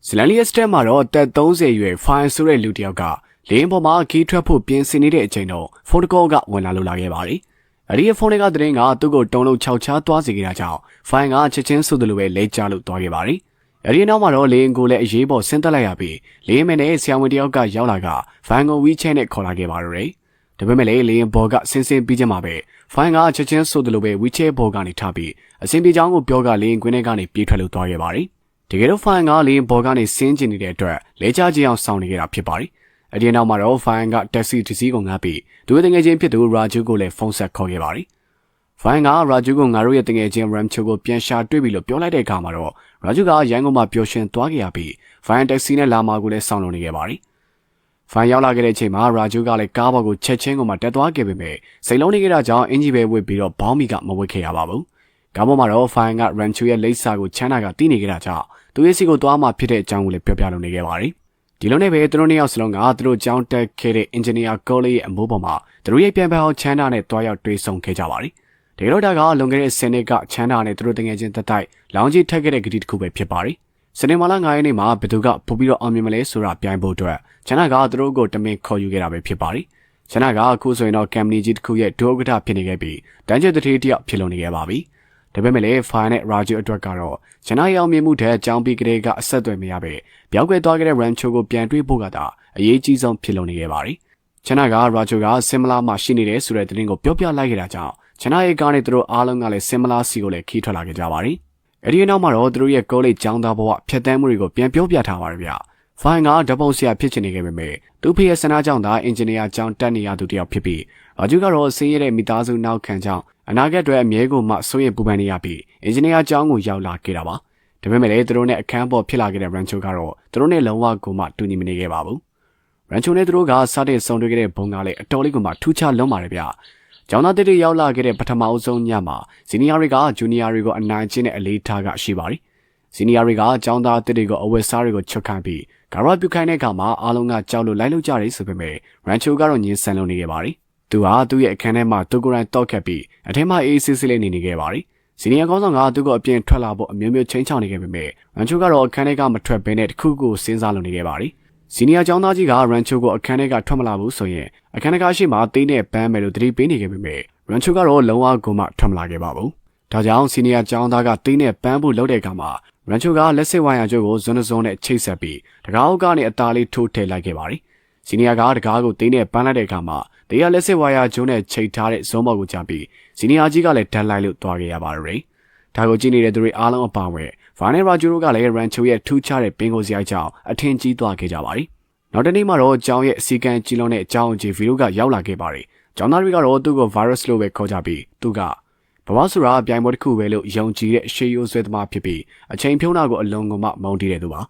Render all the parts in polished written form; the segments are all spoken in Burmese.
Selenius တဲ့မှာတော့တက်30ရွယ် file ဆိုတဲ့လူတစ်ယောက်ကလင်းပေါ်မှာခီးထွက်ဖို့ပြင်ဆင်နေတဲ့အချိန်တော့ဖုန်းတကောကဝင်လာလို့လာခဲ့ပါတယ်။အဲဒီဖုန်းတွေကသတင်းကသူ့ကိုတုံလုံးခြောက်ချားသွားစေခဲ့တာကြောင့် file ကချက်ချင်းဆိုသလိုပဲလဲကျလို့သွားခဲ့ပါတယ်။အဲဒီနောက်မှာတော့လင်းကိုလည်းအရေးပေါ်ဆင်းသက်လိုက်ရပြီးလင်းမဲနဲ့ဆရာဝန်တစ်ယောက်ကရောက်လာက file ကို WeChat နဲ့ခေါ်လာခဲ့ပါတော့တယ်။ဒါပေမဲ့လင်းဘော်ကဆင်းပြီးကြမှာပဲ file ကချက်ချင်းဆိုသလိုပဲ WeChat ဘော်ကနေထားပြီးအဆင်ပြေချောင်းကိုပြောကလင်းကွင်းထဲကနေပြေးထွက်လို့သွားခဲ့ပါတယ်။တကယ်တော့ file ကလင်းဘော်ကနေဆင်းကျင်နေတဲ့အတွက်လဲကျခြင်းအောင်ဆောင်နေခဲ့တာဖြစ်ပါတယ်။အဲဒီနောက်မှာတော့ file ကတက်ဆီတစ်စီးကိုငှားပြီးသူ့တငယ်ချင်းဖြစ်သူ Raju ကိုလည်းဖုန်းဆက်ခေါ်ခဲ့ပါတယ်။ file က Raju ကိုငါတို့ရဲ့တငယ်ချင်း Ramcho ကိုပြန်ရှာတွေ့ပြီလို့ပြောလိုက်တဲ့အခါမှာတော့ Raju ကရန်ကုန်မှာပျော်ရွှင်သွားခဲ့ရပြီး file တက်ဆီနဲ့လာမာကိုလည်းစောင့်လုံနေခဲ့ပါတယ်။ file ရောက်လာခဲ့တဲ့အချိန်မှာ Raju ကလည်းကားပေါ်ကိုချက်ချင်းကိုမှတက်သွားခဲ့ပေမဲ့စိတ်လုံးနေခဲ့တာကြောင့်အင်ဂျီပဲဝစ်ပြီးတော့ဘောင်းမီကမဝစ်ခဲ့ရပါဘူး။ကားပေါ်မှာတော့ file က Ramcho ရဲ့လိပ်စာကိုချမ်းသာကတီးနေခဲ့တာကြောင့်သူရဲ့စီကိုသွားမှဖြစ်တဲ့အကြောင်းကိုလည်းပြောပြလုပ်နေခဲ့ပါတယ်။ဒီလိုနဲ့ပဲသူတို့နှစ်ယောက်စလုံးကသူတို့ကြောင်းတက်ခဲ့တဲ့ engineer ကိုလေးရဲ့အမိုးပေါ်မှာသူတို့ရဲ့ပြန်ပန်းအောင်ချမ်းသာနဲ့တွားရောက်တွေ့ဆုံခဲ့ကြပါတယ်။ဒီလိုဒါကလွန်ခဲ့တဲ့10နှစ်ကချမ်းသာနဲ့သူတို့တငယ်ချင်းတက်တိုက်လောင်ကြီးထက်ခဲ့တဲ့ဂတိတစ်ခုပဲဖြစ်ပါတယ်။စနေမလာ9ရက်နေ့မှာဘသူကပို့ပြီးတော့အောင်မြင်မလဲဆိုတာပြိုင်ဖို့အတွက်ချမ်းသာကသူတို့ကိုတမင်ခေါ်ယူခဲ့တာပဲဖြစ်ပါတယ်။ချမ်းသာကအခုဆိုရင်တော့ company ကြီးတစ်ခုရဲ့ဒုဥက္ကဋ္ဌဖြစ်နေခဲ့ပြီးတန်းကျက်တတိတယောက်ဖြစ်လုံနေခဲ့ပါပြီ။ဒါပေမဲ့လည်း file နဲ့ Raju အတွက်ကတော့ချမ်းသာရောက်မြင်မှုတဲ့အကြောင်းပြီးကလေးကအဆက်အသွယ်မရပဲပြောင်းကွယ်သွားခဲ့တဲ့ Ramcho ကိုပြန်တွေ့ဖို့ကသာအရေးကြီးဆုံးဖြစ်လုံနေခဲ့ပါတယ်။ချမ်းသာက Raju က Simla မှာရှိနေတဲ့ဆိုတဲ့သတင်းကိုပြောပြလိုက်ခဲ့တာကြောင့်ချမ်းသာရဲ့ကားနဲ့သူတို့အားလုံးကလည်း Simla စီကိုလည်းခီးထွက်လာခဲ့ကြပါတယ်။အဲဒီနောက်မှာတော့သူတို့ရဲ့ကိုလေးကျောင်းသားဘဝဖြတ်သန်းမှုတွေကိုပြန်ပြောပြထားပါတယ်ဗျ။ file ကဓပုံဆရာဖြစ်ချင်နေခဲ့ပေမဲ့သူ့ဖေရဲ့ဆန္ဒကြောင့်သာအင်ဂျင်နီယာကျောင်းတက်နေရသူတယောက်ဖြစ်ပြီးRaju ကတော့ဆင်းရဲတဲ့မိသားစုနောက်ခံကြောင့်အနာဂတ်အတွက်အမြဲကိုမှစိုးရိမ်ပူပန်နေရပြီးအင်ဂျင်နီယာကျောင်းကိုရောက်လာခဲ့တာပါ။ဒါပေမဲ့လည်းသူတို့နဲ့အခန်းပေါ်ဖြစ်လာခဲ့တဲ့ Rancho ကတော့သူတို့နဲ့လုံးဝကိုမှတူညီမနေခဲ့ပါဘူး။ Rancho နဲ့သူတို့ကစတဲ့ဆုံတွေ့ခဲ့တဲ့ဘုံကလည်းအတော်လေးကိုမှထူးခြားလွန်းပါတယ်ဗျ။ကျောင်းသားတွေရောက်လာခဲ့တဲ့ပထမအဆုံးညမှာစီနီယာတွေကဂျူနီယာတွေကိုအနိုင်ကျင့်တဲ့အလေးထားကရှိပါတယ်။စီနီယာတွေကကျောင်းသားတွေကိုအဝတ်စားတွေကိုချွတ်ခိုင်းပြီးဂါရပြုခိုင်းတဲ့အခါမှာအားလုံးကကြောက်လို့လိုက်လို့ကြတယ်ဆိုပေမဲ့ Rancho ကတော့ညှင်းဆန်လို့နေခဲ့ပါတယ်။သူဟာသူ့ရဲ့အခန်းထဲမှာသူကိုယ်တိုင်တောက်ခတ်ပြီးအထက်မှာအေးဆေးဆေးလေးနေခဲ့ပါတယ်။စီနီယာကောင်းဆောင်ကသူ့ကိုအပြင်ထွက်လာဖို့အမျိုးမျိုးချင်းချောင်းနေခဲ့ပေမဲ့ Rancho ကတော့အခန်းထဲကမထွက်ဘဲနဲ့တခုခုစဉ်းစားလို့နေခဲ့ပါတယ်။စီနီယာကျောင်းသားကြီးက Rancho ကိုအခန်းထဲကထွက်မလာဘူးဆိုရင်အခန်းထဲကရှိမှသေးနဲ့ပန်းမယ်လို့သတိပေးနေခဲ့ပေမဲ့ Rancho ကတော့လုံးဝကိုမှထွက်မလာခဲ့ပါဘူး။ဒါကြောင့်စီနီယာကျောင်းသားကသေးနဲ့ပန်းဖို့လုပ်တဲ့အခါမှာRancho ကလက်စစ်ဝိုင်းရကျိုးကိုဇွန်းနဲ့ချိတ်ဆက်ပြီးတကားအုပ်ကနေအသားလေးထိုးထည့်လိုက်ခဲ့ပါတယ်။စီနီယာကတကားကိုသေးနဲ့ပန်းလိုက်တဲ့အခါမှာတရားလက်စစ်ဝါယာကျိုးနဲ့ချိတ်ထားတဲ့ဇုံးဘော်ကိုချပြီးစီနီယာကြီးကလည်းဓာတ်လိုက်လို့သွားခဲ့ရပါတယ်။ဒါကိုကြည့်နေတဲ့သူတွေအားလုံးအပါအဝင်ဗာနဲ့ရာဂျူတို့ကလည်း Rancho ရဲ့ထူးခြားတဲ့ပင်ကိုစရိုက်ကြောင့်အထင်ကြီးသွားခဲ့ကြပါတယ်။နောက်တနေ့မှာတော့ကျောင်းရဲ့အစီကံကြီးလုံးနဲ့ကျောင်းကြီးဗီဒီယိုကရောက်လာခဲ့ပါတယ်။ကျောင်းသားတွေကတော့သူ့ကို virus လို့ပဲခေါ်ကြပြီးသူကဘဝဆိုတာပြိုင်ပွဲတစ်ခုပဲလို့ယုံကြည်တဲ့ရှေးရိုးဆွဲသမားဖြစ်ပြီးအချိန်ဖြုံးတာကိုအလုံးကမှမုန်းတီးတဲ့သူပါ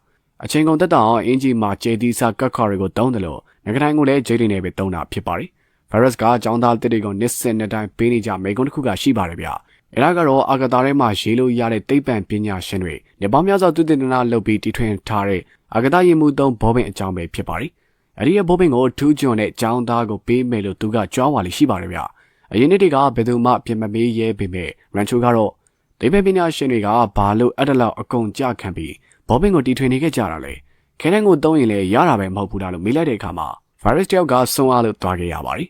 အချိန်ကုန်တက်တာအောင်အင်ဂျီမှာဂျေဒီစာကတ်ခေါ်တွေကိုတုံးတယ်လို့ငကတိုင်းကိုလည်းဂျေဒီနဲ့ပဲတုံးတာဖြစ်ပါတယ်ဗိုင်းရပ်စ်ကကျောင်းသားတစ်တွေကိုနစ်စင်တဲ့တိုင်းပေးနေကြမိကုန်းတစ်ခုကရှိပါတယ်ဗျအဲဒါကတော့အာဂတာထဲမှာရေးလို့ရတဲ့သိပ္ပံပညာရှင်တွေနေပေါင်းများစွာသူတင်နာလုပ်ပြီးတီထွင်ထားတဲ့အာဂတာရင်မှုသုံးဘောပင်အကြောင်းပဲဖြစ်ပါတယ်အဲဒီရဲ့ဘောပင်ကိုထူးချွန်တဲ့ကျောင်းသားကိုပေးမယ်လို့သူကကြွားဝါလိရှိပါတယ်ဗျအရင်နေ့တွေကဘယ်သူမှပြင်မမေးရဲပေမဲ့ Rancho ကတော့ဒေဗပညာရှင်တွေကဘာလို့အဲ့ဒါလောက်အကုန်ကြခံပြီးဘောပင်ကိုတီထွင်နေခဲ့ကြတာလဲခဲတန်းကိုတုံးရင်လည်းရတာပဲမဟုတ်ဘူးလားလို့မေးလိုက်တဲ့အခါမှာ virus တယောက်ကဆွန့်အားလို့သွားခဲ့ရပါတယ်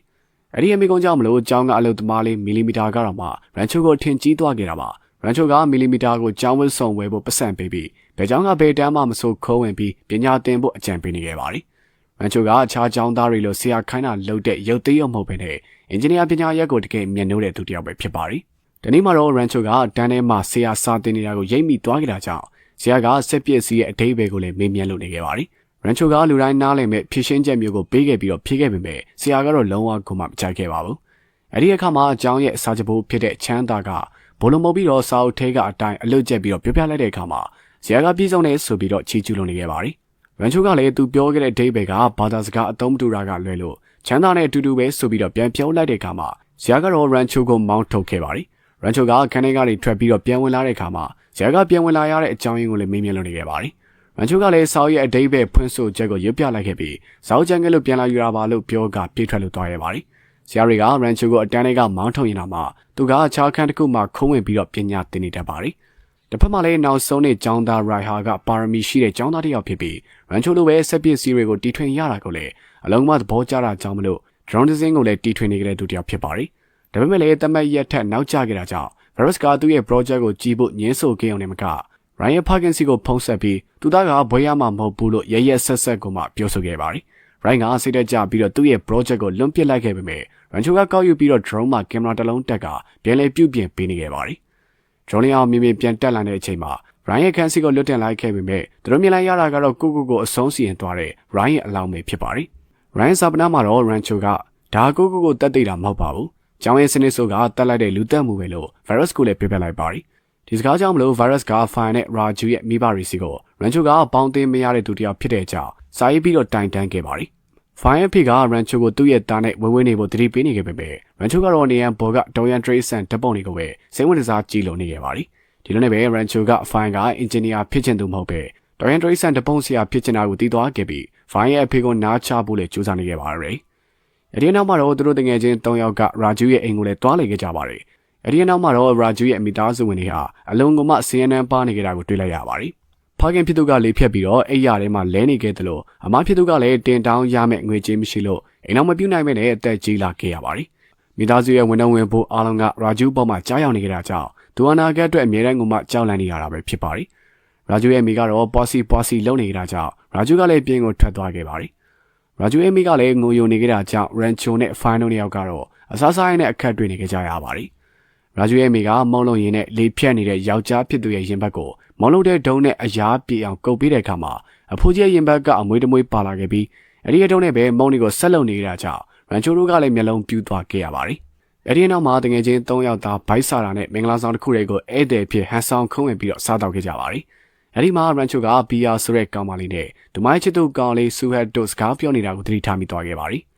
အဲ့ဒီအမိကုန်းကြောင့်မလို့ကျောင်းကအလုပ်သမားလေးမီလီမီတာကတော့မှ Rancho ကိုထင်ကြီးသွားခဲ့တာပါ Rancho ကမီလီမီတာကိုကျောင်းဝတ်စုံဝယ်ဖို့ပတ်စံပေးပြီးဘယ်ကျောင်းကဘယ်တန်းမှမဆိုးခိုးဝင်ပြီးပညာသင်ဖို့အကြံပေးနေခဲ့ပါတယ်Rancho ကအခြားကျောင်းသားတွေလိုဆရာခိုင်းတာလုပ်တဲ့ရုပ်သေးရုံမဟုတ်ဘဲနဲ့အင်ဂျင်နီယာပညာရပ်ကိုတကယ်မျက်နှိုးတဲ့သူတစ်ယောက်ပဲဖြစ်ပါတယ်။ဒီနေ့မှာတော့ Rancho ကတန်းထဲမှာဆရာစာသင်နေတာကိုရိပ်မိသွားခဲ့တာကြောင့်ဆရာကစက်ပစ္စည်းရဲ့အဓိပ္ပာယ်ကိုလည်းမေးမြန်းလို့နေခဲ့ပါတယ်။ Rancho ကလူတိုင်းနားလည်မဲ့ဖြည့်ရှင်းချက်မျိုးကိုပေးခဲ့ပြီးတော့ဖြေခဲ့ပေမဲ့ဆရာကတော့လုံးဝကိုမှမကြိုက်ခဲ့ပါဘူး။အဲဒီအခါမှာအကြောင်းရဲ့စာချုပ်ဖို့ဖြစ်တဲ့ချမ်းသာကဘိုးလုံးမုတ်ပြီးတော့စာအုပ်ထဲကအတိုင်းအလွတ်ကျက်ပြီးတော့ပြောပြလိုက်တဲ့အခါမှာဆရာကပြည်စုံနေဆိုပြီးတော့ချီးကျူးလို့နေခဲ့ပါတယ်။ Rancho ကလည်းသူပြောခဲ့တဲ့အဓိပ္ပာယ်ကဘာသာစကားအသုံးမတူတာကလွဲလို့ချမ်းသာနဲ့အတူတူပဲဆိုပြီးတော့ပြန်ပြောလိုက်တဲ့အခါမှာဆရာကတော့ Rancho ကိုမောင်းထုတ်ခဲ့ပါတယ်။ Rancho ကခန်းထဲကနေထွက်ပြီးတော့ပြန်ဝင်လာတဲ့အခါမှာဆရာကပြန်ဝင်လာရတဲ့အကြောင်းရင်းကိုလည်းမေးမြန်းလို့နေခဲ့ပါတယ်။ Rancho ကလည်းစာအုပ်ရဲ့အဓိပ္ပာယ်ဖွင့်ဆိုချက်ကိုရွတ်ပြလိုက်ခဲ့ပြီးစာအုပ်ကျန်ကလေးပြန်လာယူတာပါလို့ပြောကပြေးထွက်လို့သွားရပါတယ်။ဆရာတွေက Rancho ကိုအတန်းထဲကမောင်းထုတ်ရင်တော့မှသူကအခြားခန်းတစ်ခုမှာခုံးဝင်ပြီးတော့ပညာသင်နေတတ်ပါတယ်။ တစ်ဖက်မှာလည်းနောက်ဆုံးနေ့ကျောင်းသားရိုင်ဟာကပါရမီရှိတဲ့ကျောင်းသားတစ်ယောက်ဖြစ်ပြီးရန်ချိုလိုပဲဆက်ပစ်စီတွေကိုတီထွင်ရတာကိုလည်းအလုံးမသဘောကျတာကြောင့်မလို့ drone design ကိုလည်းတီထွင်နေကြတဲ့သူတစ်ယောက်ဖြစ်ပါတယ်။ဒါပေမဲ့လည်းတမတ်ရက်ထက်နောက်ကျခဲ့တာကြောင့် virus ကသူ့ရဲ့ project ကိုကြီးဖို့ညှင်းဆိုခဲ့အောင်နဲ့မက Ryan Parkinson ကိုဖုံးဆက်ပြီးသူသားကဘွဲရမှာမဟုတ်ဘူးလို့ရရက်ဆက်ဆက်ကိုမှပြောဆိုခဲ့ပါတယ်။ Ryan ကစိတ်သက်ကြပြီးတော့သူ့ရဲ့ project ကိုလွန်ပစ်လိုက်ခဲ့ပေမဲ့ Rancho ကကောက်ယူပြီးတော့ drone မှာကင်မရာတစ်လုံးတက်ကပြန်လည်ပြုပြင်ပေးနေခဲ့ပါတယ်။ drone လေးအောင်မြင်မြင်ပြန်တက်လာတဲ့အချိန်မှာ Ryan ရဲ့ခန်းစီကိုလွတ်တင်လိုက်ခဲ့ပေမဲ့သူတို့မြင်လိုက်ရတာကတော့ကိုအဆုံးစီရင်သွားတဲ့ Ryan ရဲ့အလောင်းပဲဖြစ်ပါတယ်။ Ryan စာပနာမှာတော့ Rancho ကဒါကိုတက်သိတာမဟုတ်ပါဘူး။ကျောင်းရဲ့စနစ်ဆိုကတက်လိုက်တဲ့လူတက်မှုပဲလို့ virus ကိုလည်းပြပြလိုက်ပါတယ်။ဒီစကားကြောင့်မလို့ virus က Fire နဲ့ Raju ရဲ့မိဘတွေစီကို Rancho ကပေါင်းသိမရတဲ့သူတစ်ယောက်ဖြစ်တဲ့ကြောင့်စာရေးပြီးတော့တိုင်တန်းခဲ့ပါတယ်။ Fire ဖေက Rancho ကိုသူ့ရဲ့သားနဲ့ဝဲနေဖို့တတိပေးနေခဲ့ပေမဲ့ Rancho ကတော့နေရန်ဘော်ကဒေါ်ရန် Trace ဓပုံတွေကိုပဲစိတ်ဝင်စားကြည့်လို့နေခဲ့ပါတယ်။ဒီလိုနဲ့ပဲ Rancho က Fire က engineer ဖြစ်ချင်သူမဟုတ်ပဲဒေါ်ရန် Trace ဓပုံဆရာဖြစ်ချင်တာကိုသိသွားခဲ့ပြီး Fire ရဲ့အဖေကိုနားချဖို့လည်းကြိုးစားနေခဲ့ပါတယ်။အဲဒီနောက်မှာတော့သူတို့တငယ်ချင်း၃ယောက်က Raju ရဲ့အိမ်ကိုလည်းတွားလေခဲ့ကြပါတယ်။အဲဒီနောက်မှာတော့ Raju ရဲ့မိသားစုဝင်တွေဟာအလုံးကမှ CNN ပါနေကြတာကိုတွေ့လိုက်ရပါတယ်။ဖခင်ဖြစ်သူကလေဖြတ်ပြီးတော့အိမ်ရထဲမှာလဲနေခဲ့တယ်လို့အမဖြစ်သူကလည်းတင်တောင်းရမယ့်ငွေကြေးမရှိလို့အိမ်အောင်မပြုတ်နိုင်မဲ့နဲ့အသက်ကြီးလာခဲ့ရပါတယ်။မိသားစုရဲ့ဝန်ထမ်းဝင်ဖို့အားလုံးက Raju ပေါ်မှာကြားရောက်နေကြတာကြောင့်သူအနာဂတ်အတွက်အမြဲတမ်းကမှကြောက်လန့်နေရတာပဲဖြစ်ပါတယ်။ Raju ရဲ့မိကတော့ပွားစီလုံနေကြတာကြောင့် Raju ကလည်းပြင်းကိုထွက်သွားခဲ့ပါတယ်။ Raju ရဲ့မိကလည်းငိုယိုနေကြတာကြောင့် Rancho နဲ့ Fine တို့နှစ်ယောက်ကတော့အစားစားရင်းနဲ့အခက်တွေ့နေကြရပါတယ်။ Raju ရဲ့မိကမုံလုံးရင်းနဲ့လေဖြတ်နေတဲ့ယောက်ျားဖြစ်သူရဲ့ရင်ဘတ်ကိုမုံလုံးတဲ့ဒုံနဲ့အရာပြေအောင်ကုတ်ပေးတဲ့အခါမှာအဖိုးကြီးရဲ့ရင်ဘတ်ကအမွေးတမွေးပါလာခဲ့ပြီးအဲဒီအတုံးနဲ့ပဲမုံတွေကိုဆက်လုံနေကြတာကြောင့် Rancho တို့ကလည်းမျက်လုံးပြူးသွားခဲ့ရပါတယ်။အဲဒီနောက်မှာတကယ်ချင်း၃ယောက်သားဘိုက်စာတာနဲ့မင်္ဂလာဆောင်တစ်ခုတွေကိုဧည့်သည်ဖြစ်ဟန်ဆောင်ခုံးဝင်ပြီးတော့စားတော့ခဲ့ကြပါတယ်။အဲဒီမှာ Rancho က BR ဆိုတဲ့ကောင်မလေးနဲ့ဒမိုင်းချစ်သူကောင်လေးဆူဟက်တို့စကားပြောနေတာကိုသတိထားမိသွားခဲ့ပါတယ်။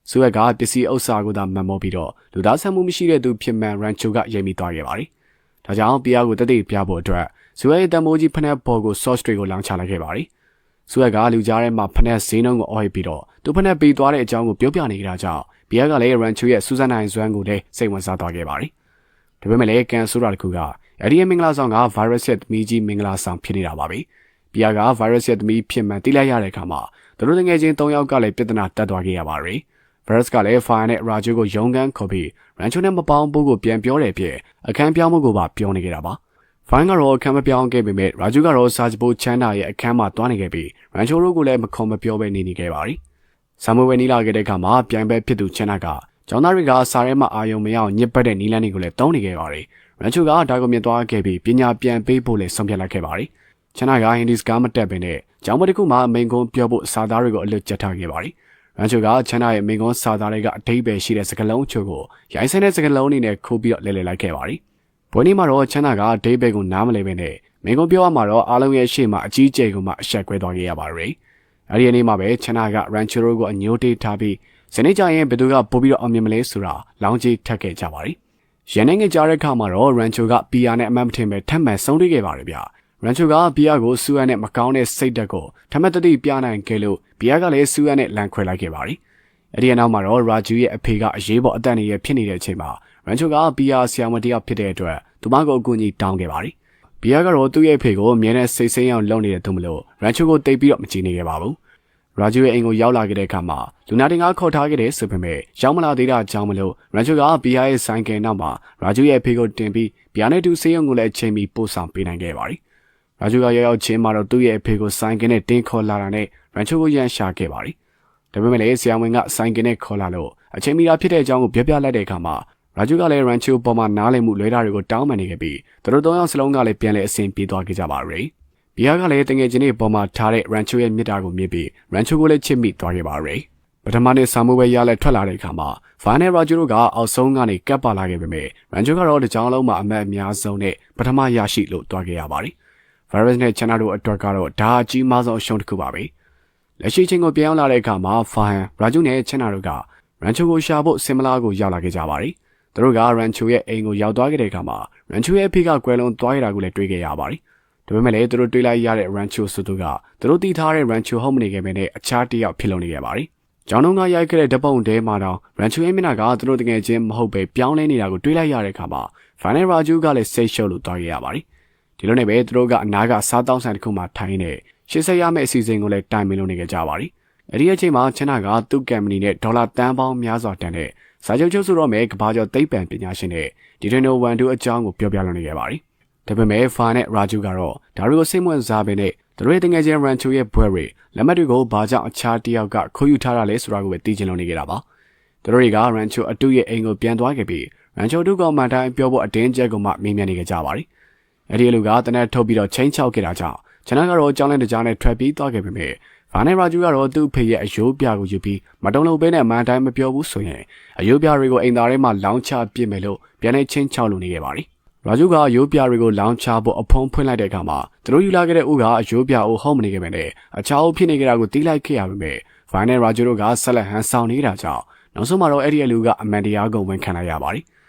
ဆူဟက်ကပစ္စည်းဥစ္စာကိုသာမှန်မောပြီးတော့လူသားဆန်မှုမရှိတဲ့သူဖြစ်မှန် Rancho ကရိပ်မိသွားခဲ့ပါတယ်။ဒါကြောင့် BR ကိုတသိပြဖို့အတွက်ဆူဟက်ရဲ့တမိုးကြီးဖနက်ပေါ်ကို sauce တွေကိုလောင်းချလိုက်ခဲ့ပါတယ်။ဆူဟက်ကလူကြားထဲမှာဖနက်ဈေးနှုန်းကိုအော်ဟစ်ပြီးတော့သူဖနက်ပေးသွားတဲ့အကြောင်းကိုပြောပြနေကြတာကြောင့် BR ကလည်း Rancho ရဲ့စူဇန်နိုင်ဇွမ်းကိုလည်းစိတ်ဝင်စားသွားခဲ့ပါတယ်။ဒါပေမဲ့လည်းကန်ဆိုတာတခုကအဲဒီရဲ့မင်္ဂလာဆောင်က virus ရဲ့သမီးကြီးမင်္ဂလာဆောင်ဖြစ်နေတာပါပဲ။ BR က virus ရဲ့သမီးဖြစ်မှန်သိလိုက်ရတဲ့အခါမှာသူတို့ငယ်ချင်း၃ယောက်ကလည်းပြဿနာတက်သွားခဲ့ရပါတယ်။ virus ကလည်း Fire နဲ့ Raju ကိုရုံးခန်းခေါ်ပြီး Rancho နဲ့မပေါင်းဖို့ကိုပြန်ပြောတဲ့အဖြစ်အခန်းပြောင်းမှုကိုပါပြောနေကြတာပါ။ Fire ကတော့အခန်းမပြောင်းခဲ့ပေမဲ့ Raju ကတော့စာချပိုးချမ်းသာရဲ့အခန်းမှာတွားနေခဲ့ပြီး Rancho တို့ကိုလည်းမခေါ်မပြောပဲနေခဲ့ပါတယ်။ဆာမွေဝဲနီလာခဲ့တဲ့အခါမှာပြိုင်ပဲဖြစ်သူချမ်းသာကကျောင်းသားတွေကစာထဲမှာအာယုံမရအောင်ညစ်ပတ်တဲ့နီလန်းတွေကိုလည်းတုံးနေခဲ့ပါတယ်။ Rancho ကဒါကိုမြင်သွားခဲ့ပြီးပညာပြန်ပေးဖို့လည်းဆုံးဖြတ်လိုက်ခဲ့ပါတယ်။ချမ်းသာကဟင်ဒီစကားမတက်ဘဲနဲ့ကျောင်းမတစ်ခုမှာမိန်ကုန်းပြောဖို့စာသားတွေကိုအလွတ်ကျက်ထားခဲ့ပါတယ်။ Rancho ကချမ်းသာရဲ့မိန်ကုန်းစာသားတွေကအထိပ္ပယ်ရှိတဲ့စကားလုံးချို့ကိုရိုင်းစင်းတဲ့စကားလုံးတွေနဲ့ခိုးပြီးတော့လဲလိုက်ခဲ့ပါတယ်။ဘွဲနေ့မှာတော့ချမ်းသာကအထိပ္ပယ်ကိုနားမလဲပဲနဲ့မိန်ကုန်းပြောရမှာတော့အားလုံးရဲ့ရှေ့မှာအကြီးကျယ်ကိုမှအဆက်ကွဲသွားခဲ့ရပါတယ်။အဲဒီနေ့မှာပဲချမ်းသာက Rancho ကိုအညိုတေးထားပြီးစနေကြရင်ဘယ်သူကပို့ပြီးတော့အောင်မြင်မလဲဆိုတာလောင်းကြီးထက်ခဲ့ကြပါတယ်။ရန်နိုင်ငံကြားတဲ့အခါမှာတော့ Rancho က PR နဲ့အမှန်မထင်ပဲထပ်မံဆုံးတွေ့ခဲ့ပါတယ်ဗျ။ Rancho က PR ကိုစူအန်နဲ့မကောင်းတဲ့စိတ်ဓာတ်ကိုထမက်တတိပြနိုင်ခဲ့လို့ PR ကလည်းစူအန်နဲ့လန်ခွဲလိုက်ခဲ့ပါတယ်။အဲဒီအနောက်မှာတော့ Raju ရဲ့အဖေကအရေးပေါ်အသက်အန္တရာယ်ဖြစ်နေတဲ့အချိန်မှာ Rancho က PR ဆရာမတယောက်ဖြစ်တဲ့အတွက်သူမကိုအကူအညီတောင်းခဲ့ပါတယ်။ PR ကတော့သူ့ရဲ့အဖေကိုအမြဲတမ်းစိတ်ဆင်းအောင်လုပ်နေတဲ့သူမလို့ Rancho ကိုတိတ်ပြီးတော့မကြည့်နေခဲ့ပါဘူး။ Raju ရဲ့အိမ်ကိုရောက်လာခဲ့တဲ့အခါမှာလူနာတင်ကားခေါ်ထားခဲ့တဲ့ဆိုပေမဲ့ရောက်မလာသေးတာကြောင့်မလို့ Rancho က PR ရဲ့ဆိုင်ကယ်နောက်မှာ Raju ရဲ့အဖေကိုတင်ပြီး PR နဲ့တူဆေးရုံကိုလည်းအချိန်မီပို့ဆောင်ပေးနိုင်ခဲ့ပါတယ်။ Raju ကရောက်ချင်းမှာတော့သူ့ရဲ့အဖေကိုဆိုင်ကယ်နဲ့တင်းခေါ်လာတာနဲ့ Rancho ကိုရန်ရှာခဲ့ပါတယ်။ဒါပေမဲ့လည်းဆရာဝန်ကဆိုင်ကယ်နဲ့ခေါ်လာလို့အချိန်မီတာဖြစ်တဲ့အကြောင်းကိုပြောပြလိုက်တဲ့အခါမှာ Raju ကလည်း Rancho ပေါ်မှာနားလည်မှုလွဲတာတွေကိုတောင်းပန်နေခဲ့ပြီးသူတို့၃ယောက်စလုံးကလည်းပြန်လည်အဆင်ပြေသွားခဲ့ကြပါရယ်။ PR ကလည်းတငယ်ချင်းတွေပေါ်မှာထားတဲ့ Rancho ရဲ့မြစ်တာကိုမြင်ပြီး Rancho ကိုလည်းချစ်မိသွားခဲ့ပါရယ်။ပထမနေ့ဆာမွေးပဲရလက်ထွက်လာတဲ့အခါမှာ Fire နဲ့ Raju တို့ကအောက်ဆုံးကနေကပ်ပါလာခဲ့ပေမဲ့ Rancho ကတော့တကြောင်လုံးမှာအမတ်အများဆုံးနဲ့ပထမရရှိလို့တွားခဲ့ရပါတယ်။ Virus နဲ့ Channel တို့အတွက်ကတော့ဒါအကြီးမားဆုံးအရှုံးတစ်ခုပါပဲ။လက်ရှိချင်းကိုပြောင်းလာတဲ့အခါမှာ Fire, Raju နဲ့ Channel တို့က Rancho ကိုရှာဖို့စင်မလာကိုရောက်လာခဲ့ကြပါတယ်။သူတို့က Rancho ရဲ့အိမ်ကိုရောက်သွားခဲ့တဲ့အခါမှာ Rancho ရဲ့အဖေကကွယ်လွန်သွားရတာကိုလည်းတွေ့ခဲ့ရပါတယ်။ဒါပေမဲ့လည်းသူတို့တွေ့လိုက်ရတဲ့ Rancho ဆိုသူကသူတို့တည်ထားတဲ့ Rancho ဟုတ်မနေခဲ့ဘဲနဲ့အခြားတစ်ယောက်ဖြစ်လုံနေခဲ့ပါတယ်။ကျောင်းတော်ကရိုက်ခဲ့တဲ့ဓပုံတဲမှာတော့ Rancho ရဲ့မျက်နှာကသူတို့တကယ်ချင်းမဟုတ်ပဲပြောင်းလဲနေတာကိုတွေ့လိုက်ရတဲ့အခါမှာ Fire နဲ့ Raju ကလည်းစိတ်ရှုပ်လို့သွားခဲ့ရပါတယ်။ ဒီလိုနဲ့ပဲသူတို့ကအနာကစားတောင်းဆိုင်တစ်ခုမှထိုင်းနေရှင်းဆက်ရမယ့်အစီအစဉ်ကိုလည်းတိုင်ပင်လုပ်နေကြပါပြီ။အဲဒီအချိန်မှာချနာကသူ့ကမ်ပဏီနဲ့ဒေါ်လာတန်းပေါင်းများစွာတန်တဲ့စာချုပ်ချုပ်ဆိုတော့မဲ့ကဘာကျော်သိပ္ပံပညာရှင်နဲ့ဒီထနိုဝန်တို့အကြောင်းကိုပြောပြလုပ်နေခဲ့ပါပြီ။ဒါပေမဲ့ဖာနဲ့ရာဂျူကတော့ဒါတွေကိုစိတ်ဝင်စားပေနဲ့သူတို့တငယ်ချင်းရန်ချိုရဲ့ဘွဲတွေလက်မှတ်တွေကိုဘာကြောင့်အခြားတယောက်ကခိုးယူထားတာလဲဆိုတာကိုပဲသိချင်လို့နေကြတာပါ။သူတို့တွေကရန်ချိုအတုရဲ့အိမ်ကိုပြန်သွားခဲ့ပြီးရန်ချိုတို့ကမှန်တိုင်းပြောဖို့အတင်းကျပ်ကမှမေးမြန်းနေကြပါပြီ။အဲဒီလူကတနက်ထုတ်ပြီးတော့ချင်းချောက်ခဲ့တာကြောင့်ချနာကတော့ကြောင်းလန့်တကြားနဲ့ထွက်ပြေးသွားခဲ့ပေမဲ့ဖာနဲ့ရာဂျူကတော့သူ့ဖေရဲ့အယိုးပြကိုယူပြီးမတုံလုံးပေးနဲ့မှန်တိုင်းမပြောဘူးဆိုရင်အယိုးပြတွေကိုအိမ်သားထဲမှာလောင်းချပစ်မယ်လို့ပြန်နေချင်းချောက်လို့နေခဲ့ပါပြီ။ရာဂျူကရိုးပြတွေကိုလောင်းချဖို့အဖုံးဖွင့်လိုက်တဲ့အခါမှာသူတို့ယူလာခဲ့တဲ့ဦးကအရိုးပြအိုဟုတ်မနေခဲ့ပဲနဲ့အခြားဦးဖြစ်နေကြတာကိုတီးလိုက်ခဲ့ရပေမဲ့ဖာနဲ့ရာဂျူတို့ကဆက်လက်ဟန်ဆောင်နေတာကြောင့်နောက်ဆုံးမှာတော့အဲ့ဒီအလူကအမန်တရားကိုဝန်ခံလိုက်ရပါတယ်။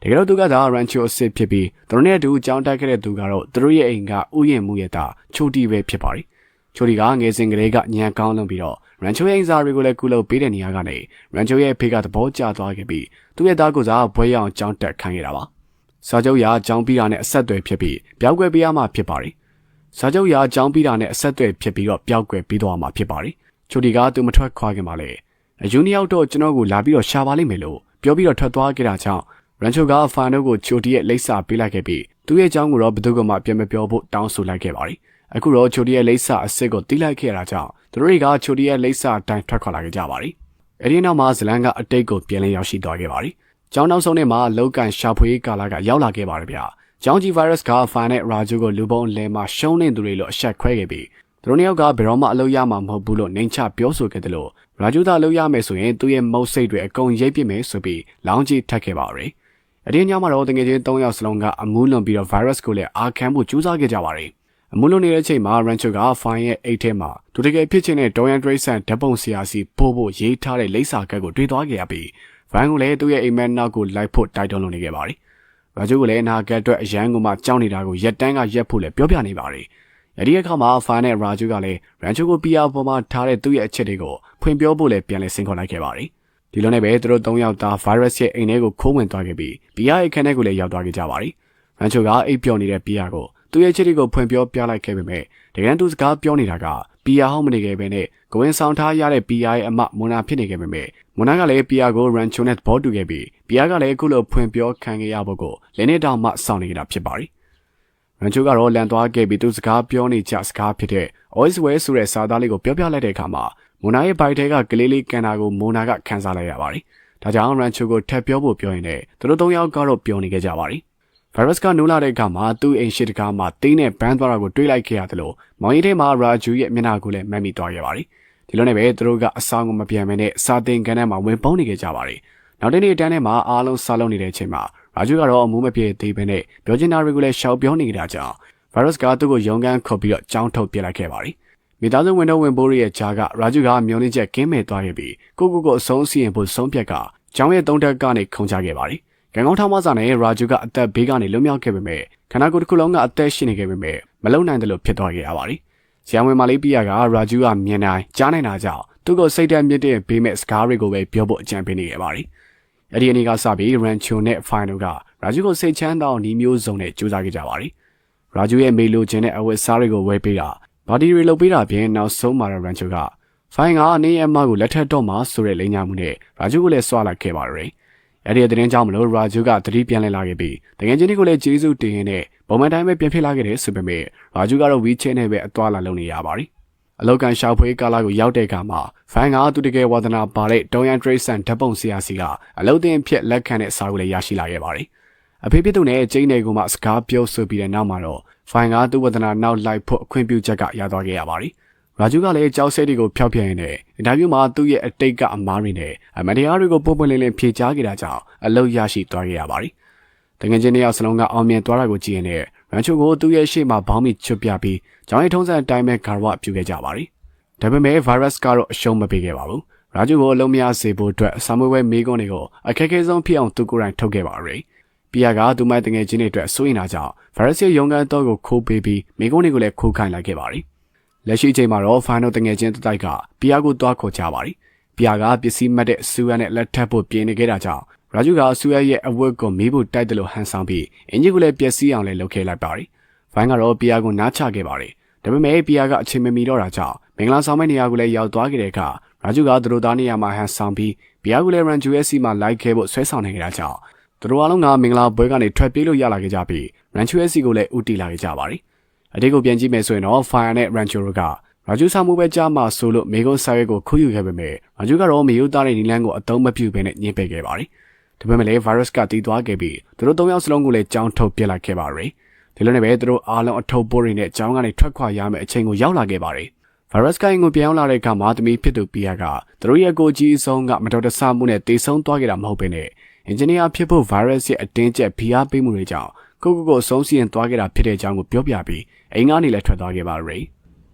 တကယ်တော့သူကသာရန်ချိုအစ်စ်ဖြစ်ပြီးသူတို့နဲ့အတူကြောင်းတက်ခဲ့တဲ့သူကတော့သူတို့ရဲ့အိမ်ကဥယျာဉ်မှုရဲ့သားချိုတီပဲဖြစ်ပါတယ်။ချိုတီကငယ်စဉ်ကလေးကညံကောင်းလုံးပြီးတော့ရန်ချိုရဲ့အိမ်စာတွေကိုလည်းကုလုပ်ပေးတဲ့နေရာကနေရန်ချိုရဲ့ဖေကသဘောကျသွားခဲ့ပြီးသူ့ရဲ့သားကိုစားဘွဲရအောင်ကြောင်းတက်ခိုင်းခဲ့တာပါ။စာချုပ်ရာအကြောင်းပြီးတာနဲ့အဆက်အသွယ်ဖြစ်ပြီးပျောက်ကွယ်ပေးရမှာဖြစ်ပါတယ်။စာချုပ်ရာအကြောင်းပြီးတာနဲ့အဆက်အသွယ်ဖြစ်ပြီးတော့ပျောက်ကွယ်ပေးသွားမှာဖြစ်ပါတယ်။ချိုတီကသူမထွက်ခွာခင်ပါလေ။အယူနီယောက်တော့ကျွန်တော်ကိုလာပြီးတော့ရှာပါလိမ့်မယ်လို့ပြောပြီးတော့ထွက်သွားခဲ့တာကြောင့်ရန်ချိုကဖာနိုကိုချိုတီရဲ့လိပ်စာပေးလိုက်ခဲ့ပြီးသူ့ရဲ့အကြောင်းကိုတော့ဘယ်သူမှပြန်မပြောဖို့တောင်းဆိုလိုက်ခဲ့ပါတယ်။အခုတော့ချိုတီရဲ့လိပ်စာအစ်စ်ကိုတီးလိုက်ခဲ့တာကြောင့်သူတို့တွေကချိုတီရဲ့လိပ်စာအတိုင်းထွက်ခွာလာခဲ့ကြပါတယ်။အဲဒီနောက်မှာဇလန်ကအတိတ်ကိုပြန်လည်ရောက်ရှိသွားခဲ့ပါတယ်။ကျောင်းနောက်ဆုံးနေ့မှာလောကန်ရှာဖွေကာလာကရောက်လာခဲ့ပါတယ်ဗျာ။ကျောင်းကြီးဗိုင်းရပ်စ်ကဖာနဲ့ရာဂျူကိုလူပုံလဲမှာရှုံးနေသူတွေလို့အဆက်ခွဲခဲ့ပြီးသူတို့နှစ်ယောက်ကဘယ်တော့မှအလုပ်ရမှာမဟုတ်ဘူးလို့နှိမ်ချပြောဆိုခဲ့တယ်လို့ရာဂျူသာလုပ်ရမယ်ဆိုရင်သူ့ရဲ့မုတ်စိတ်တွေအကုန်ရိပ်ပစ်မယ်ဆိုပြီးလောင်းကြီးထက်ခဲ့ပါရယ်။အဲဒီညမှာတော့တကယ်ချင်း၃ယောက်စလုံးကအမူးလွန်ပြီးတော့ဗိုင်းရပ်စ်ကိုလည်းအာခံဖို့ကြိုးစားခဲ့ကြပါရယ်။အမူးလွန်နေတဲ့အချိန်မှာရန်ချိုကဖိုင်ရဲ့အိတ်ထဲမှာသူတကယ်ဖြစ်ချင်တဲ့ဒေါ်ယန်ဒရိတ်ဆန်ဓာတ်ပုံဆရာစီပို့ဖို့ရေးထားတဲ့လိပ်စာကတ်ကိုတွေ့သွားခဲ့ရပြီးဗန်ကိုလည်းသူ့ရဲ့အိမ်မက်နောက်ကိုလိုက်ဖို့တိုက်တွန်းလုပ်နေခဲ့ပါတယ်။ရာဂျူကိုလည်းအနာဂတ်အတွက်အရန်ကိုမှကြောက်နေတာကိုရက်တန်းကရက်ဖို့လည်းပြောပြနေပါတယ်။အဲဒီအခါမှာဖာနဲ့ရာဂျူကလည်းရန်ချိုကိုပီယာပေါ်မှာထားတဲ့သူ့ရဲ့အချက်တွေကိုဖွင့်ပြောဖို့လည်းပြန်လည်ဆင့်ခေါ်လိုက်ခဲ့ပါတယ်။ဒီလိုနဲ့ပဲသူတို့၃ယောက်သားဗိုင်းရပ်စ်ရဲ့အိမ်ထဲကိုခိုးဝင်သွားခဲ့ပြီးပီယာရဲ့ခန်းထဲကိုလည်းရောက်သွားခဲ့ကြပါတယ်။ရန်ချိုကအိပ်ပျော်နေတဲ့ပီယာကိုသူ့ရဲ့အချက်တွေကိုဖွင့်ပြောပြလိုက်ခဲ့ပေမဲ့တကယ်သူစကားပြောနေတာကပီယာဟောင်းမနေခဲ့ပဲနဲ့ကိုဝင်ဆောင်ထားရတဲ့ပီယာရဲ့အမမွန်နာဖြစ်နေခဲ့ပေမဲ့မွန်နာကလည်းပီယာကိုရန်ချိုနဲ့ဘောတူခဲ့ပြီးပီယာကလည်းအခုလိုဖွင့်ပြောခံခဲ့ရဖို့ကိုလင်းနေတောင်မှစောင့်နေတာဖြစ်ပါတယ်။ရန်ချိုကတော့လန်သွားခဲ့ပြီးသူစကားပြောနေကြစကားဖြစ်တဲ့ Always Well ဆိုတဲ့စာသားလေးကိုပြောပြလိုက်တဲ့အခါမှာမွန်နာရဲ့ဘိုက်ထဲကကလေးလေးကန်တာကိုမွန်နာကခန်းစားလိုက်ရပါတယ်။ဒါကြောင့်ရန်ချိုကိုထပ်ပြောဖို့ပြောရင်လည်းသူတို့၃ယောက်ကတော့ပြောနေခဲ့ကြပါတယ်။ဗိုင်းရပ်စ်ကနိုးလာတဲ့အခါမှာသူ့အိမ်ရှိတကားမှာတင်းနဲ့ဘန်းသွားတာကိုတွေးလိုက်ခဲ့ရတယ်လို့မောင်ရီထဲမှာရာဂျူရဲ့မျက်နှာကိုလည်းမှတ်မိသွားခဲ့ပါတယ်။ဒီလိုနဲ့ပဲသူတို့ကအဆောင်ကိုမပြန်မနဲ့စာတင်ကန်ထဲမှာဝင်ပုန်းနေခဲ့ကြပါတယ်။နောက်တနေ့တန်းထဲမှာအားလုံးစားလုံးနေတဲ့အချိန်မှာရာဂျူကတော့အမှုမပြေသေးဘဲနဲ့ပြောချင်တာတွေကိုလည်းရှောက်ပြောနေကြတာကြောင့်ဗိုင်းရပ်စ်ကသူ့ကိုရုံးခန်းခေါ်ပြီးတော့ကြောင်းထုတ်ပြလိုက်ခဲ့ပါတယ်။မိသားစုဝင်တော့ဝင်ပိုးရဲ့ဂျာကရာဂျူကမျောလင်းချက်ကင်းမဲ့သွားခဲ့ပြီးကိုအဆုံးစီရင်ဖို့ဆုံးဖြတ်ကကျောင်းရဲ့သုံးတက်ကနေခုန်ချခဲ့ပါတယ်။ကံကောင်းထောက်မဆာနဲ့ရာဂျူကအသက်ဘေးကနေလွတ်မြောက်ခဲ့ပေမဲ့ခန္ဓာကိုယ်တစ်ခုလုံးကအသက်ရှင်နေခဲ့ပေမဲ့မလုံနိုင်တယ်လို့ဖြစ်သွားခဲ့ရပါတယ်။ဆရာဝန်မလေးပီယာကရာဂျူကမြင်နိုင်ကြားနိုင်တာကြောင့်သူ့ကိုစိတ်ဓာတ်မြင့်တဲ့ဘေးမဲ့စကားတွေကိုပဲပြောဖို့အကြံပေးနေခဲ့ပါတယ်။အဲဒီအနေကစပြီးရန်ချိုနဲ့ဖိုင်နိုကရာဂျူကိုစိတ်ချမ်းသာအောင်ဒီမျိုးစုံနဲ့ကြိုးစားခဲ့ကြပါတယ်။ရာဂျူရဲ့မေလိုချင်တဲ့အဝတ်စားတွေကိုဝယ်ပေးတာဘာဒီရီလုပ်ပေးတာပြင်နောက်ဆုံးမှာရန်ချိုကဖိုင်ကနေရဲ့အမကိုလက်ထက်တော့မှဆိုတဲ့လိညာမှုနဲ့ရာဂျူကိုလည်းဆွာလိုက်ခဲ့ပါတယ်။အဲ့ဒီတဲ့ကြောင့်မလို့ရာဂျူကသတိပြန်လည်လာခဲ့ပြီးတကယ်ချင်းတွေကိုလည်းကျေးဇူးတင်ရင်းနဲ့ပုံမှန်တိုင်းပဲပြန်ဖြစ်လာခဲ့တယ်ဆိုပေမဲ့ရာဂျူကတော့ဝီချဲနဲ့ပဲအသွာလာလုပ်နေရပါတယ်။အလောက်ကန်ရှာဖွေကာလာကိုရောက်တဲ့အခါမှာဖိုင်ကသူတကယ်ဝါသနာပါတဲ့ဒေါ်ယန်ဒရိတ်ဆန်ဓာတ်ပုံဆရာစီကအလောက်တင်ဖြစ်လက်ခံတဲ့စာကိုလည်းရရှိလာခဲ့ပါတယ်။အဖေဖြစ်သူနဲ့ကျင်းတွေကိုမှစကားပြောဆိုပြီးတဲ့နောက်မှာတော့ဖိုင်ကသူ့ဝါသနာနောက်လိုက်ဖို့အခွင့်ပြုချက်ကရသွားခဲ့ရပါတယ်။ရာဂျူကလည်းကြောက်စိတ်တွေကိုဖျောက်ဖျက်ရင်းနဲ့အင်တာဗျူးမှာသူ့ရဲ့အတိတ်ကအမားတွေနဲ့အမတရားတွေကိုပုံပွင့်လင်းလင်းဖြေကြားခဲ့တာကြောင့်အလုပ်ရရှိသွားခဲ့ရပါတယ်။တကယ်ချင်းနှစ်ယောက်စလုံးကအောင်မြင်သွားတာကိုကြည့်ရင်လည်းရန်ချိုကိုသူ့ရဲ့ရှေ့မှာဘောင်းမီချွတ်ပြပြီးကျောင်းရဲ့ထုံးစံအတိုင်းပဲဂါရဝပြုခဲ့ကြပါတယ်။ဒါပေမဲ့ဗိုင်းရပ်စ်ကတော့အရှုံးမပေးခဲ့ပါဘူး။ရာဂျူကိုအလုံးမရစေဖို့အတွက်ဆာမွေးဝဲမေးခွန်းတွေကိုအခက်အခဲဆုံးဖြစ်အောင်သူကိုယ်တိုင်ထုတ်ခဲ့ပါရယ်။ပီယာကသူ့မိုက်တငယ်ချင်းတွေအတွက်စိုးရင်တာကြောင့်ဗိုင်းရပ်စ်ရဲ့ရုံးခန်းတော့ကိုခိုးပေးပြီးမေးခွန်းတွေကိုလည်းခိုးခိုင်းလိုက်ခဲ့ပါတယ်။လက်ရှိအချိန်မှာတော့ဖိုင်နိုတငယ်ချင်းတိုက်ကပီယာကိုတွားခေါ်ကြပါတယ်။ပီယာကပစ္စည်းမှတ်တဲ့ဆူရန်နဲ့လက်ထပ်ဖို့ပြင်နေခဲ့တာကြောင့်ရာဂျူကဆူရရဲ့အဝတ်ကိုမီးဖို့တိုက်တယ်လို့ဟန်ဆောင်ပြီးအင်ဂျီကိုလည်းပျက်စီးအောင်လည်းလုပ်ခဲ့လိုက်ပါတယ်။ ဖိုင်ကတော့ပီယာကိုနားချခဲ့ပါတယ်ဒါပေမဲ့ပီယာကအချိန်မမီတော့တာကြောင့်မင်္ဂလာဆောင်မဲ့နေရာကိုလည်းရောက်သွားခဲ့တဲ့အခါရာဂျူကသူတို့သားနေရာမှာဟန်ဆောင်ပြီးပီယာကိုလည်းရန်ဂျူရဲ့စီမှာလိုက်ခဲ့ဖို့ဆွဲဆောင်နေကြတာကြောင့်သူတို့အားလုံးကမင်္ဂလာပွဲကနေထွက်ပြေးလို့ရလာခဲ့ကြပြီးရန်ဂျူရဲ့စီကိုလည်းဦးတည်လာခဲ့ကြပါတယ်အတိတ်ကိုပြန်ကြည့်မယ်ဆိုရင်တော့ဖိုင်ယာနဲ့ရန်ဂျူတို့ကရာဂျူဆောင်မှုပဲကြားမှာဆိုလို့မေကွန်ဆိုင်ရက်ကိုခုယူခဲ့ပေမဲ့ရာဂျူကတော့မီယိုသားတဲ့နီလန်ကိုအသုံးမပြုဘဲနဲ့ညှင်းပယ်ခဲ့ပါတယ်ဒါပေမဲ့လည်းဗိုင်းရပ်စ်ကတည်သွားခဲ့ပြီးသူတို့၃ယောက်စလုံးကိုလည်းကြောင်းထုတ်ပစ်လိုက်ခဲ့ပါတယ်ဒီလိုနဲ့ပဲသူတို့အားလုံးအထုပ်ပိုးတွေနဲ့ကြောင်းကနေထွက်ခွာရမယ့်အချိန်ကိုရောက်လာခဲ့ပါတယ်ဗိုင်းရပ်စ်ကိုင်းကိုပြောင်းလာတဲ့အခါမှာသမီးဖြစ်သူပီယာကသူတို့ရဲ့ကိုကြီးအဆုံးကမတော်တဆမှုနဲ့တေဆုံးသွားခဲ့တာမဟုတ်ဘဲနဲ့အင်ဂျင်နီယာဖြစ်ဖို့ဗိုင်းရပ်စ်ရဲ့အတင်းကျပ်ဖိအားပေးမှုတွေကြောင့်ကိုဆုံးစီရင်သွားခဲ့တာဖြစ်တဲ့အကြောင်းကိုပြောပြပြီးအိမ်ကနေလည်းထွက်သွားခဲ့ပါတယ်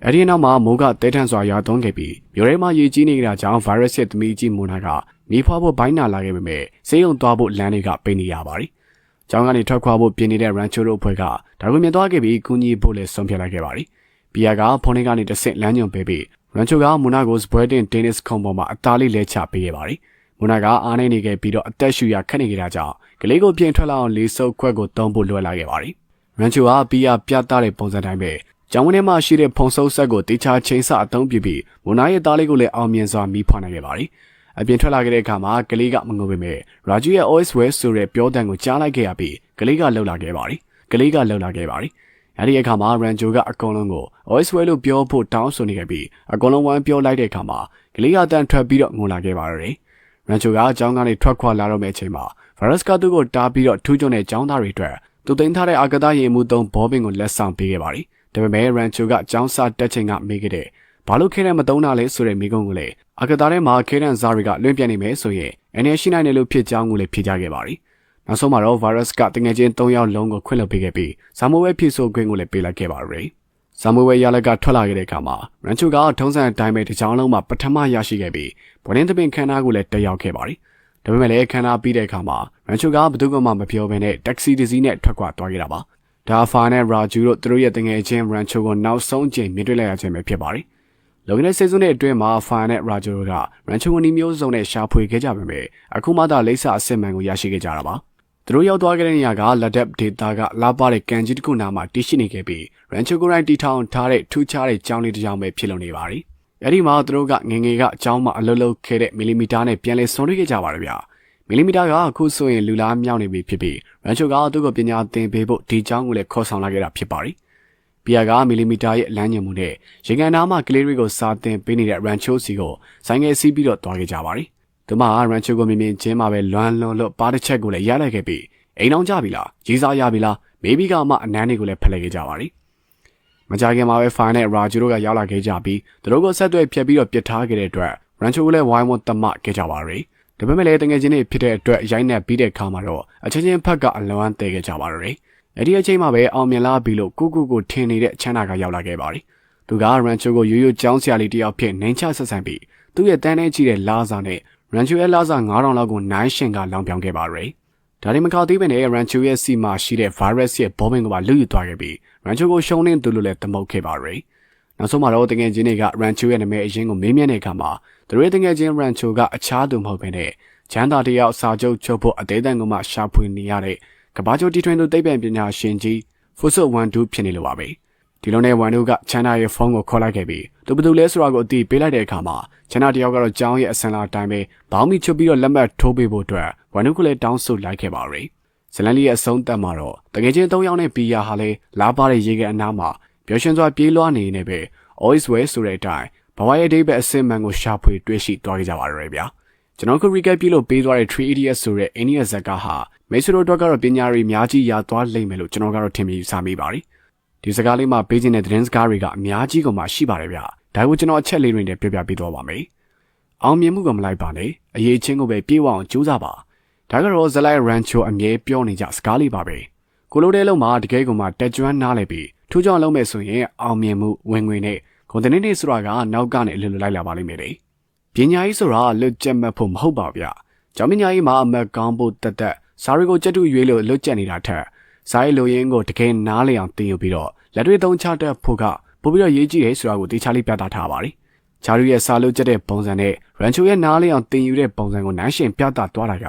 အဲ့ဒီနောက်မှာမိုးကတဲထန်စွာရွာသွန်းခဲ့ပြီးမြို့ထဲမှာရေကြီးနေတာကြောင့်ဗိုင်းရပ်စ်ရဲ့သမီးကြီးမိုနာကမိဖွားဖို့ဘိုင်းနာလာခဲ့ပေမဲ့ဆေးရုံသွားဖို့လမ်းတွေကပိတ်နေရပါတယ်။ကျောင်းကနေထွက်ခွာဖို့ပြင်နေတဲ့ရန်ချိုတို့အဖွဲ့ကဒါကိုမြင်သွားခဲ့ပြီးကူညီဖို့လည်းဆုံးဖြတ်လိုက်ခဲ့ပါတယ်။ပီယာကဖုန်းထဲကနေတစ်ဆင့်လမ်းညွှန်ပေးပြီးရန်ချိုကမိုနာကိုစပွဲတင်တင်းနစ်ခုံပေါ်မှာအသားလေးလဲချပေးခဲ့ပါတယ်။မိုနာကအားနေနေခဲ့ပြီးတော့အသက်ရှူရခက်နေကြတာကြောင့်ကလေးကိုပြင်ထွက်လာအောင်လေးစုပ်ခွက်ကိုတုံးဖို့လွှဲလာခဲ့ပါတယ်။ရန်ချိုကပီယာပြသတဲ့ပုံစံတိုင်းပဲကျောင်းဝင်းထဲမှာရှိတဲ့ဖုံဆုပ်ဆက်ကိုတေချာချင်းစအသုံးပြုပြီးမိုနာရဲ့သားလေးကိုလည်းအောင်မြင်စွာမိဖွားနိုင်ခဲ့ပါတယ်။အပြင်ထွက်လာခဲ့တဲ့အခါမှာကလေးကမငိုပေမဲ့ရာဂျူရဲ့ OS ဝဲဆိုတဲ့ပြောတန်ကိုကြားလိုက်ခဲ့ရပြီးကလေးကလှုပ်လာခဲ့ပါတယ်။အဲဒီအခါမှာရန်ဂျိုကအကုန်လုံးကို OS ဝဲလို့ပြောဖို့တောင်းဆိုနေခဲ့ပြီးအကုန်လုံးဝမ်းပြောလိုက်တဲ့အခါမှာကလေးကတန်ထွက်ပြီးတော့ငိုလာခဲ့ပါတယ်။ရန်ဂျိုကအကြောင်းကနေထွက်ခွာလာတော့မယ့်အချိန်မှာဗိုင်းရပ်စ်ကသူ့ကိုတားပြီးတော့ထူးချွန်တဲ့ကျောင်းသားတွေအတွက်သူတင်ထားတဲ့အာကသရေမှုသုံးဘောပင်ကိုလက်ဆောင်ပေးခဲ့ပါတယ်။ဒါပေမဲ့ရန်ချိုကအကြောင်းစားတက်ချိန်ကမေးခဲ့တဲ့ဘာလို့ခဲတဲ့မတုံးတာလဲဆိုတဲ့မိကုံးကိုလည်းအာကသားထဲမှာခဲတန်ဇာတွေကလွင့်ပြနေမယ်ဆိုရင်အနေရှိနိုင်တယ်လို့ဖြစ်ကြောင်းကိုလည်းဖြေကြားခဲ့ပါတယ်။နောက်ဆုံးမှာတော့ဗိုင်းရပ်စ်ကတငယ်ချင်း၃ယောက်လုံးကိုခွင့်လွှတ်ပေးခဲ့ပြီးဇာမိုဝဲဖြစ်ဆိုခွင့်ကိုလည်းပေးလိုက်ခဲ့ပါတယ်။ဇာမိုဝဲရလက်ကထွက်လာခဲ့တဲ့အခါမှာရန်ချိုကထုံးစံအတိုင်းပဲတစ်ချောင်းလုံးမှာပထမရရှိခဲ့ပြီးဘွယ်င်းသပင်ခန်းနာကိုလည်းတက်ရောက်ခဲ့ပါတယ်။ဒါပေမဲ့လည်းခန်းနာပြီးတဲ့အခါမှာရန်ချိုကဘယ်သူမှမပြောဘဲနဲ့တက္ကစီတစ်စီးနဲ့ထွက်ခွာသွားခဲ့တာပါ။ဒါဖာနဲ့ရာဂျူတို့သူတို့ရဲ့တငယ်ချင်းရန်ချိုကိုနောက်ဆုံးချိန်မြင်တွေ့လိုက်ရခြင်းပဲဖြစ်ပါတယ်။လုံနေတဲ့စေစုနဲ့အတွင်းမှာဖာနဲ့ရာဂျူတို့ကရန်ချိုကိုနီမျိုးစုံနဲ့ရှာဖွေခဲ့ကြပေမဲ့အခုမှသာလိပ်စာအစစ်မှန်ကိုရရှိခဲ့ကြတာပါ။သူတို့ရောက်သွားခဲ့တဲ့နေရာကလက်ဒက်ဒေတာကလာပါတဲ့ကန်ကြီးတစ်ခုနားမှာတည်ရှိနေခဲ့ပြီးရန်ချိုကိုရိုင်းတီထောင်ထားတဲ့ထူးခြားတဲ့ကြောင်းလေးတစ်ကြောင်းပဲဖြစ်လုံနေပါတယ်။အဲဒီမှာသူတို့ကငငယ်ကအကြောင်းမှာအလုံးလုံးခဲ့တဲ့မီလီမီတာနဲ့ပြန်လဲဆွန်တွေ့ခဲ့ကြပါတယ်ဗျာ။မီလီမီတာကအခုဆိုရင်လူလားမြောက်နေပြီဖြစ်ပြီးရန်ချိုကသူ့ကိုပညာသင်ပေးဖို့ဒီကြောင်းကိုလည်းခေါ်ဆောင်လာခဲ့တာဖြစ်ပါတယ်။ပီယာကမီလီမီတာရဲ့လမ်းညွှန်မှုနဲ့ရေကန်နားမှာကလေးတွေကိုစာသင်ပေးနေတဲ့ရန်ချိုစီကိုဆိုင်ငယ်စီးပြီးတော့တွားခဲ့ကြပါတယ်။သူမကရန်ချိုကိုမြင်မြင်ချင်းမှာပဲလွမ်းလွန်လို့ပါတစ်ချက်ကိုလည်းရလိုက်ခဲ့ပြီးအိမ်အောင်ကြပြီလားကြီးစားရပြီလားမေဘီကမှအနမ်းတွေကိုလည်းဖက်လိုက်ခဲ့ကြပါတယ်။မကြခင်မှာပဲဖိုင်နဲ့ရာဂျူတို့ကရောက်လာခဲ့ကြပြီးသူတို့ကိုဆက်သွယ်ဖြတ်ပြီးတော့ပစ်ထားခဲ့တဲ့အတွက်ရန်ချိုကိုလည်းဝိုင်းဝန်းတမခဲ့ကြပါရယ်။ဒါပေမဲ့လည်းတကယ်ချင်းတွေဖြစ်တဲ့အတွက်ရိုက်နှက်ပြီးတဲ့အခါမှာတော့အချင်းချင်းဖက်ကအလွမ်းသေးခဲ့ကြပါရယ်။အဲဒီအချိန်မှာပဲအောင်မြင်လာပြီလို့ကိုထင်နေတဲ့ချမ်းသာကရောက်လာခဲ့ပါတယ်။သူကရန်ချိုကိုရိုးရိုးကြောင်းစရာလေးတယောက်ဖြစ်နှိမ်ချဆက်ဆံပြီးသူ့ရဲ့တန်းထဲကြီးတဲ့လာစာနဲ့ရန်ချိုရဲ့လာစာ9000လောက်ကိုနိုင်ရှင်ကလောင်ပြောင်းခဲ့ပါရယ်။ဒါဒီမကောက်သေးပဲနဲ့ရန်ချိုရဲ့စီမှာရှိတဲ့ဗိုင်းရပ်စ်ရဲ့ဘောပင်ကိုပါလူယူသွားခဲ့ပြီးရန်ချိုကိုရှုံးနေသူလို့လည်းသမုတ်ခဲ့ပါရယ်။နောက်ဆုံးမှာတော့တကယ်ချင်းတွေကရန်ချိုရဲ့နာမည်အရင်ကိုမေးမြန်းတဲ့အခါမှာသူတို့ရဲ့တကယ်ချင်းရန်ချိုကအခြားသူမဟုတ်ဘဲနဲ့ချမ်းသာတယောက်စာချုပ်ချုပ်ဖို့အသေးအံကိုမှရှာဖွေနေရတဲ့ကဘာချိုတီထွင်သူသိပ္ပံပညာရှင်ကြီးဖူဆုဝန်ဒူးဖြစ်နေလို့ပါပဲ။ဒီလိုနဲ့ဝန်ဒူးကချမ်းသာရဲ့ဖုန်းကိုခေါ်လိုက်ခဲ့ပြီးသူဘယ်သူလဲဆိုတာကိုအသိပေးလိုက်တဲ့အခါမှာချမ်းသာတယောက်ကတော့ကျောင်းရဲ့အစံလာအတိုင်းပဲဘောင်းမီချုပ်ပြီးတော့လက်မှတ်ထိုးပေးဖို့အတွက်ဝန်ဒူးကလည်းတောင်းဆိုလိုက်ခဲ့ပါရယ်။ဇလန်လီရဲ့အဆုံးသတ်မှာတော့တကယ်ချင်း၃ယောက်နဲ့ပီယာဟာလည်းလာပါတဲ့ရေကန်အနားမှာပျော်ရွှင်စွာပြေးလွှားနေနေပဲ always way ဆိုတဲ့အတိုင်းဘဝရဲ့အဓိပ္ပာယ်အစစ်မှန်ကိုရှာဖွေတွေ့ရှိသွားကြပါရယ်ဗျာ။ကျွန်တော်ခု recap ပြုလို့ပေးသွားတဲ့ 3 idiots ဆိုတဲ့အိန္ဒိယဇာတ်ကားဟာမိတ်ဆွေတို့ကတော့ပညာရေးအများကြီးရသွားလိမ့်မယ်လို့ကျွန်တော်ကတော့ထင်မြင်ယူဆမိပါတယ်။ဒီစကားလေးမှာပေးခြင်းတဲ့သတင်းစကားတွေကအများကြီးကိုမှရှိပါတယ်ဗျ။ဒါကိုကျွန်တော်အချက်လေးတွေနဲ့ပြောပြပေးသွားပါမယ်။အောင်မြင်မှုကမလိုက်ပါနဲ့။အရေးချင်းကိုပဲပြေးဝအောင်ကြိုးစားပါ။ဒါကတော့ဇလိုက်ရန်ချိုအမြဲပြောနေကြစကားလေးပါပဲ။ကိုလိုတဲ့လုံးမှာတကယ်ကိုမှတက်ကျွမ်းနားလဲပြီးထူးခြားလုံးမဲ့ဆိုရင်အောင်မြင်မှုဝင်ငွေနဲ့ကွန်တနစ်တွေဆိုတာကနောက်ကနေအလိုလိုလိုက်လာပါလိမ့်မယ်လေ။ပညာရေးဆိုတာလွတ်ကျက်မဲ့ဖို့မဟုတ်ပါဗျ။ကျောင်းပညာရေးမှာအမတ်ကောင်းဖို့တက်စာရီကိုကြက်တူရွေးလို့လွတ်ကျက်နေတာထက်စာရေးလိုရင်းကိုတကယ်နားလည်အောင်သင်ယူပြီးတော့လက်တွေ့သုံးချတတ်ဖို့ကပို့ပြီးတော့ရေးကြည့်ရဲဆိုတာကိုတေချာလေးပြသထားပါတယ်။ဂျာရီရဲ့စာလို့ကျက်တဲ့ပုံစံနဲ့ရန်ချိုရဲ့နားလည်အောင်သင်ယူတဲ့ပုံစံကိုနိုင်ရှင်ပြသသွားတာကအ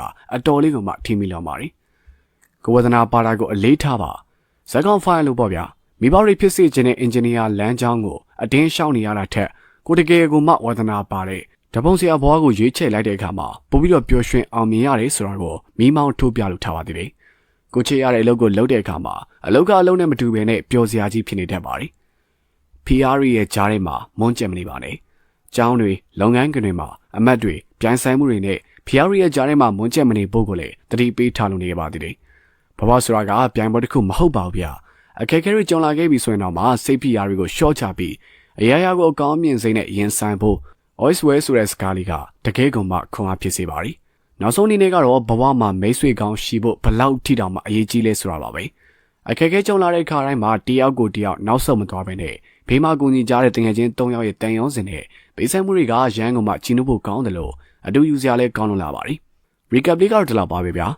တော်လေးကိုမှထီမီလောင်ပါတယ်။ကိုဝဒနာပါတာကိုအလေးထားပါ။ဇက်ကောင်ဖိုင်လို့ပေါ့ဗျာ။ မိဘတွေဖြစ်စေခြင်းနဲ့အင်ဂျင်နီယာလမ်းကြောင်းကိုအတင်းရှောင်နေရတာထက်ကိုတကယ်ကိုမှဝါသနာပါတဲ့ဓပုံဆရာဘွားကိုရွေးချယ်လိုက်တဲ့အခါမှာပိုပြီးတော့ပျော်ရွှင်အောင်မြင်ရတယ်ဆိုတာကိုမိမောင်းထိုးပြလို့ထားပါသေးတယ်။ကိုချေရတဲ့အလုပ်ကိုလုပ်တဲ့အခါမှာအလုပ်ကအလုပ်နဲ့မတူဘဲနဲ့ပျော်စရာကြီးဖြစ်နေတတ်ပါတယ်။ PR ရဲ့ကြားထဲမှာမွန်းကျက်မနေပါနဲ့။ကျောင်းတွေလုပ်ငန်းခွင်တွေမှာအမတ်တွေပြိုင်ဆိုင်မှုတွေနဲ့ PR ရဲ့ကြားထဲမှာမွန်းကျက်မနေဖို့ကိုလည်းတတိပေးထားလို့နေရပါသေးတယ်။ဘဝဆိုတာကပြိုင်ပွဲတစ်ခုမဟုတ်ပါဘူးဗျ။အခက်အခဲတွေကြုံလာခဲ့ပြီဆိုရင်တော့မှစိတ် PR တွေကိုရှော့ချပြီးအရာရာကိုအကောင်းမြင်စိတ်နဲ့ရင်ဆိုင်ဖို့ Always well ဆိုတဲ့စကားလေးကတကယ်ကိုမှခွန်အားဖြစ်စေပါရီ။နောက်ဆုံးအနေနဲ့ကတော့ဘဝမှာမိတ်ဆွေကောင်းရှိဖို့ဘလောက်ထိတောင်မှအရေးကြီးလဲဆိုတာပါပဲ။အခက်အခဲကြုံလာတဲ့ခါတိုင်းမှာတယောက်ကိုတယောက်နောက်ဆုတ်မသွားဘဲနဲ့ဘေးမှာကူညီကြတဲ့တငယ်ချင်း၃ယောက်ရဲ့တန်ရုံးစင်နဲ့ပေးဆိုင်မှုတွေကရန်ကုန်မှာကြီးနှုတ်ဖို့ကောင်းတယ်လို့အတူယူစရာလဲကောင်းလို့လာပါရီ။ Recap လေးကတော့ဒီလောက်ပါပဲဗျာ။